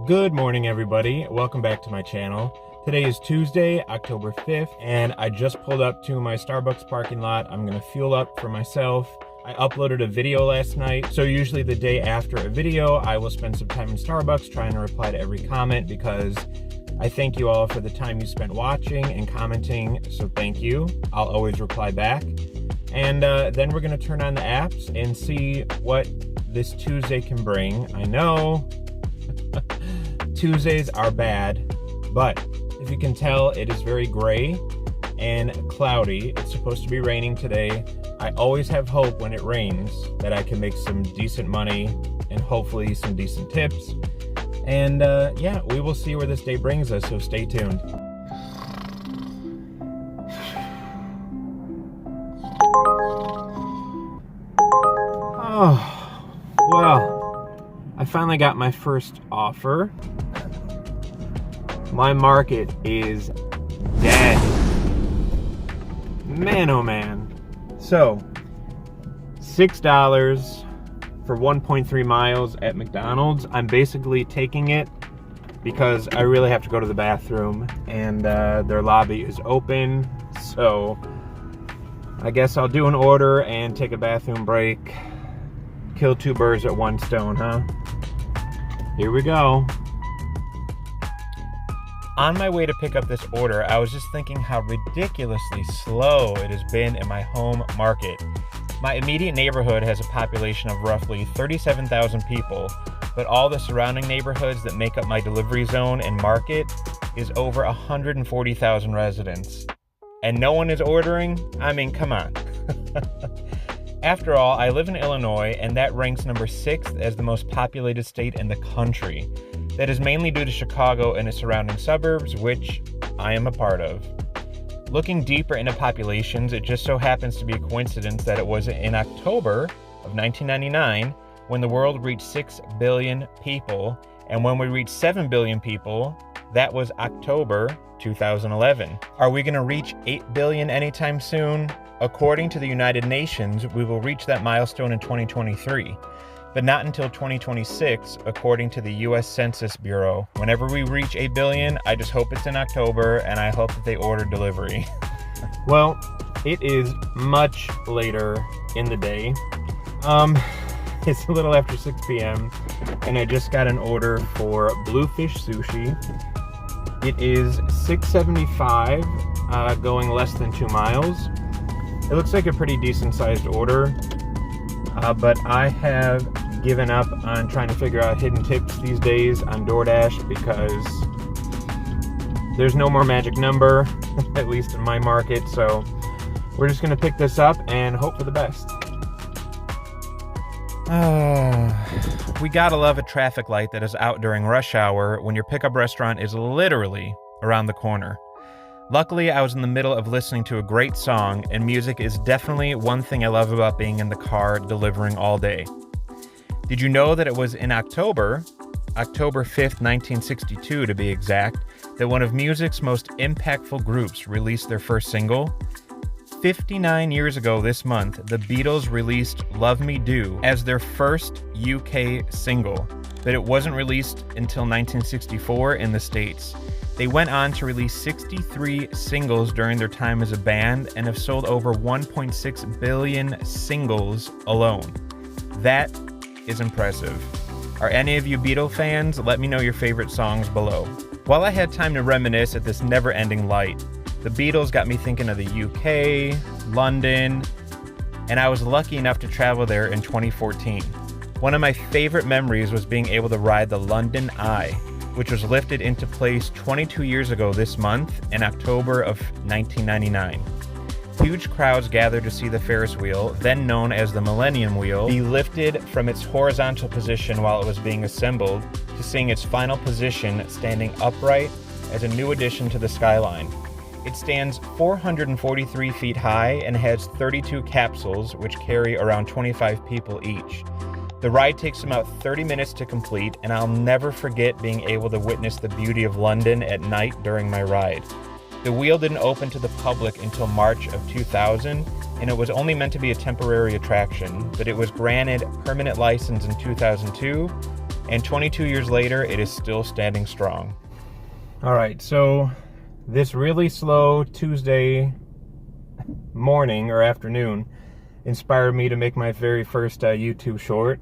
Good morning, everybody. Welcome back to my channel. Today is Tuesday, October 5th, and I just pulled up to my Starbucks parking lot. I'm gonna fuel up for myself. I uploaded a video last night, so usually the day after a video, I will spend some time in Starbucks trying to reply to every comment because I thank you all for the time you spent watching and commenting, so thank you. I'll always reply back. And then we're gonna turn on the apps and see what this Tuesday can bring. I know Tuesdays are bad, but if you can tell, it is very gray and cloudy. It's supposed to be raining today. I always have hope when it rains that I can make some decent money and hopefully some decent tips. And yeah, we will see where this day brings us, so stay tuned. Oh, well, I finally got my first offer. My market is dead. Man, oh man. So, $6 for 1.3 miles at McDonald's. I'm basically taking it because I really have to go to the bathroom and their lobby is open. So, I guess I'll do an order and take a bathroom break. Kill two birds at one stone, huh? Here we go. On my way to pick up this order, I was just thinking how ridiculously slow it has been in my home market. My immediate neighborhood has a population of roughly 37,000 people, but all the surrounding neighborhoods that make up my delivery zone and market is over 140,000 residents. And no one is ordering? I mean, come on. After all, I live in Illinois, and that ranks number 6th as the most populated state in the country. That is mainly due to Chicago and its surrounding suburbs, which I am a part of. Looking deeper into populations, it just so happens to be a coincidence that it was in October of 1999 when the world reached 6 billion people, and when we reached 7 billion people, that was October 2011. Are we going to reach 8 billion anytime soon? According to the United Nations, we will reach that milestone in 2023. But not until 2026, according to the U.S. Census Bureau. Whenever we reach 8 billion, I just hope it's in October, and I hope that they order delivery. Well, it is much later in the day. It's a little after 6 p.m., and I just got an order for bluefish sushi. It is $6.75, going less than 2 miles. It looks like a pretty decent-sized order, but I have given up on trying to figure out hidden tips these days on DoorDash because there's no more magic number, at least in my market, so we're just gonna pick this up and hope for the best. We gotta love a traffic light that is out during rush hour when your pickup restaurant is literally around the corner. Luckily, I was in the middle of listening to a great song, and music is definitely one thing I love about being in the car delivering all day. Did you know that it was in October 5th, 1962 to be exact, that one of music's most impactful groups released their first single? 59 years ago this month, the Beatles released Love Me Do as their first UK single, but it wasn't released until 1964 in the States. They went on to release 63 singles during their time as a band and have sold over 1.6 billion singles alone. That is impressive. Are any of you Beatle fans? Let me know your favorite songs below. While I had time to reminisce at this never-ending light, the Beatles got me thinking of the UK, London, and I was lucky enough to travel there in 2014. One of my favorite memories was being able to ride the London Eye, which was lifted into place 22 years ago this month in October of 1999. Huge crowds gathered to see the Ferris wheel, then known as the Millennium Wheel, be lifted from its horizontal position while it was being assembled to seeing its final position standing upright as a new addition to the skyline. It stands 443 feet high and has 32 capsules, which carry around 25 people each. The ride takes about 30 minutes to complete, and I'll never forget being able to witness the beauty of London at night during my ride. The wheel didn't open to the public until March of 2000, and it was only meant to be a temporary attraction, but it was granted permanent license in 2002, and 22 years later, it is still standing strong. All right, so this really slow Tuesday morning or afternoon inspired me to make my very first YouTube short.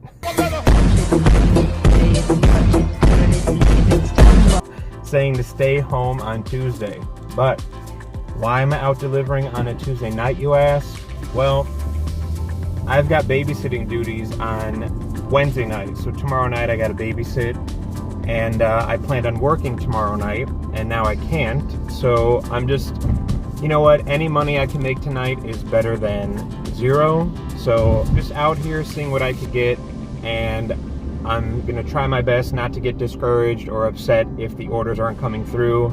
Saying to stay home on Tuesday. But why am I out delivering on a Tuesday night, you ask? Well, I've got babysitting duties on Wednesday night. So tomorrow night I got to babysit, and I planned on working tomorrow night, and now I can't. So I'm just, you know what, any money I can make tonight is better than zero. So just out here seeing what I could get, and I'm gonna try my best not to get discouraged or upset if the orders aren't coming through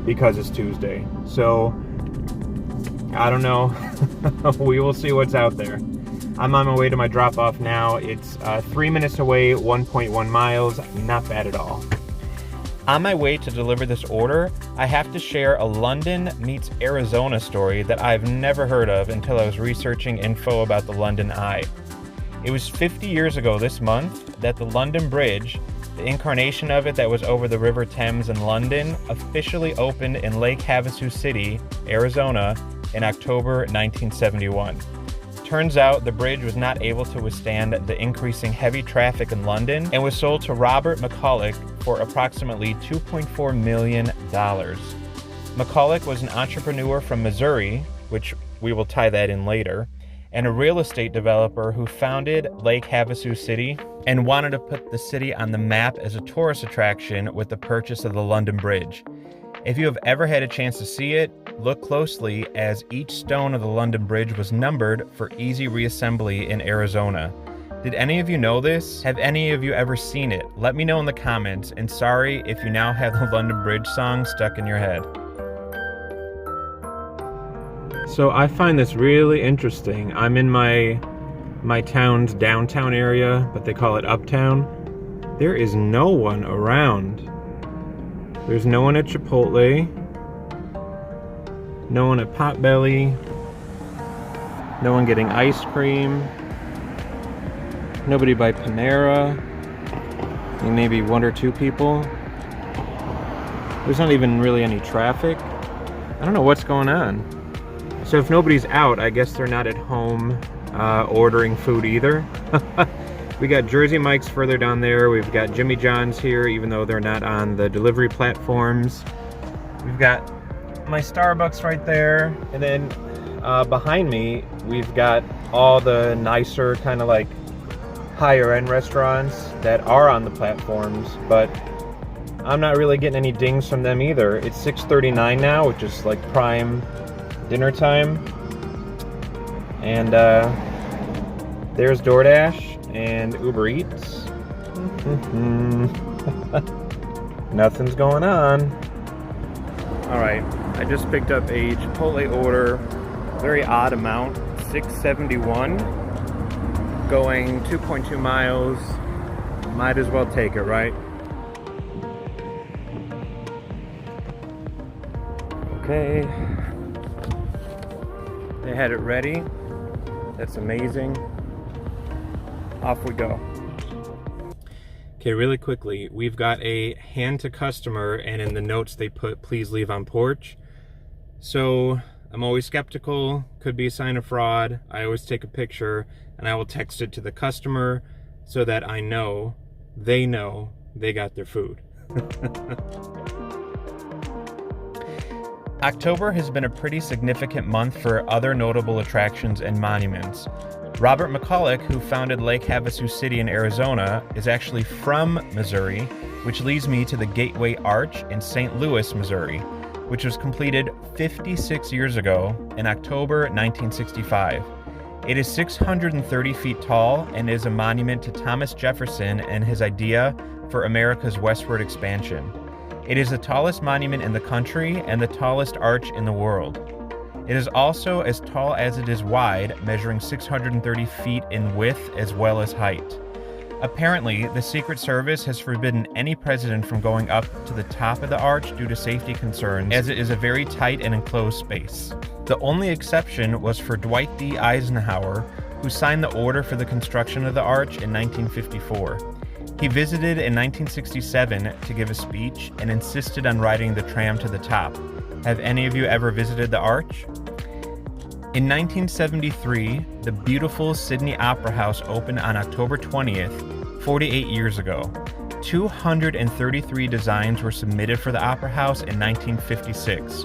because it's Tuesday. So I don't know. We will see what's out there. I'm on my way to my drop-off now. It's 3 minutes away, 1.1 miles. Not bad at all. On my way to deliver this order, I have to share a London meets Arizona story that I've never heard of until I was researching info about the London Eye. It was 50 years ago this month that the London Bridge, the incarnation of it that was over the River Thames in London, officially opened in Lake Havasu City, Arizona, in October 1971. Turns out the bridge was not able to withstand the increasing heavy traffic in London and was sold to Robert McCulloch for approximately $2.4 million. McCulloch was an entrepreneur from Missouri, which we will tie that in later, and a real estate developer who founded Lake Havasu City and wanted to put the city on the map as a tourist attraction with the purchase of the London Bridge. If you have ever had a chance to see it, look closely, as each stone of the London Bridge was numbered for easy reassembly in Arizona. Did any of you know this? Have any of you ever seen it? Let me know in the comments, and sorry if you now have the London Bridge song stuck in your head. So I find this really interesting. I'm in my town's downtown area, but they call it uptown. There is no one around. There's no one at Chipotle, no one at Potbelly, no one getting ice cream, nobody by Panera, maybe one or two people. There's not even really any traffic. I don't know what's going on. So if nobody's out, I guess they're not at home ordering food either. We got Jersey Mike's further down there. We've got Jimmy John's here, even though they're not on the delivery platforms. We've got my Starbucks right there. And then behind me, we've got all the nicer, kind of like higher end restaurants that are on the platforms, but I'm not really getting any dings from them either. It's 6:39 now, which is like prime dinner time. And there's DoorDash and Uber Eats. Nothing's going on. All right, I just picked up a Chipotle order, very odd amount, $6.71, going 2.2 miles. Might as well take it, right? Okay, they had it ready. That's amazing. Off we go. Okay, really quickly, we've got a hand to customer, and in the notes they put, please leave on porch. So I'm always skeptical, could be a sign of fraud. I always take a picture and I will text it to the customer so that I know they got their food. October has been a pretty significant month for other notable attractions and monuments. Robert McCulloch, who founded Lake Havasu City in Arizona, is actually from Missouri, which leads me to the Gateway Arch in St. Louis, Missouri, which was completed 56 years ago in October 1965. It is 630 feet tall and is a monument to Thomas Jefferson and his idea for America's westward expansion. It is the tallest monument in the country and the tallest arch in the world. It is also as tall as it is wide, measuring 630 feet in width as well as height. Apparently, the Secret Service has forbidden any president from going up to the top of the arch due to safety concerns, as it is a very tight and enclosed space. The only exception was for Dwight D. Eisenhower, who signed the order for the construction of the arch in 1954. He visited in 1967 to give a speech and insisted on riding the tram to the top. Have any of you ever visited the arch? In 1973, the beautiful Sydney Opera House opened on October 20th, 48 years ago. 233 designs were submitted for the Opera House in 1956.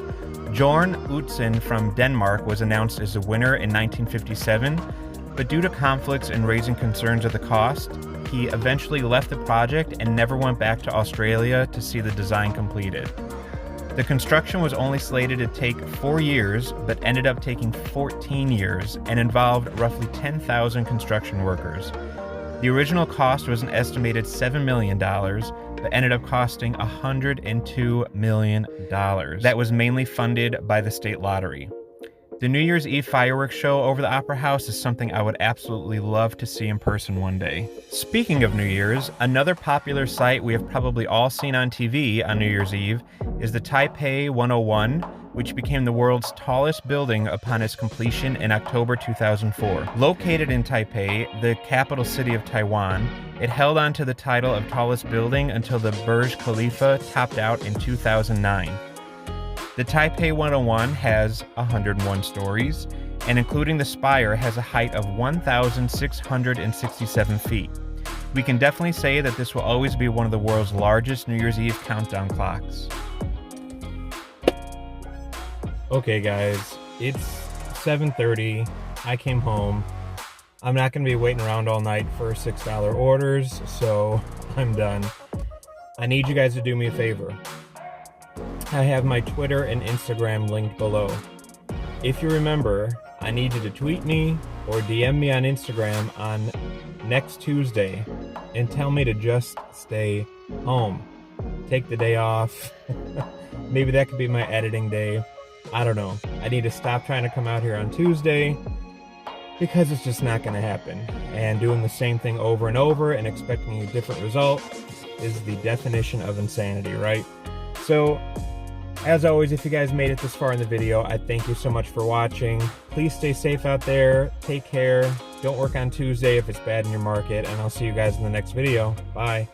Jorn Utzon from Denmark was announced as the winner in 1957, but due to conflicts and raising concerns of the cost, he eventually left the project and never went back to Australia to see the design completed. The construction was only slated to take 4 years, but ended up taking 14 years and involved roughly 10,000 construction workers. The original cost was an estimated $7 million, but ended up costing $102 million. That was mainly funded by the state lottery. The New Year's Eve fireworks show over the Opera House is something I would absolutely love to see in person one day. Speaking of New Year's, another popular sight we have probably all seen on TV on New Year's Eve is the Taipei 101, which became the world's tallest building upon its completion in October 2004. Located in Taipei, the capital city of Taiwan, it held on to the title of tallest building until the Burj Khalifa topped out in 2009. The Taipei 101 has 101 stories, and including the spire has a height of 1,667 feet. We can definitely say that this will always be one of the world's largest New Year's Eve countdown clocks. Okay guys, it's 7:30, I came home. I'm not going to be waiting around all night for $6 orders, so I'm done. I need you guys to do me a favor. I have my Twitter and Instagram linked below. If you remember, I need you to tweet me or DM me on Instagram on next Tuesday and tell me to just stay home. Take the day off. Maybe that could be my editing day. I don't know. I need to stop trying to come out here on Tuesday because it's just not going to happen. And doing the same thing over and over and expecting a different result is the definition of insanity, right? So, as always, if you guys made it this far in the video, I thank you so much for watching. Please stay safe out there. Take care. Don't work on Tuesday if it's bad in your market. And I'll see you guys in the next video. Bye.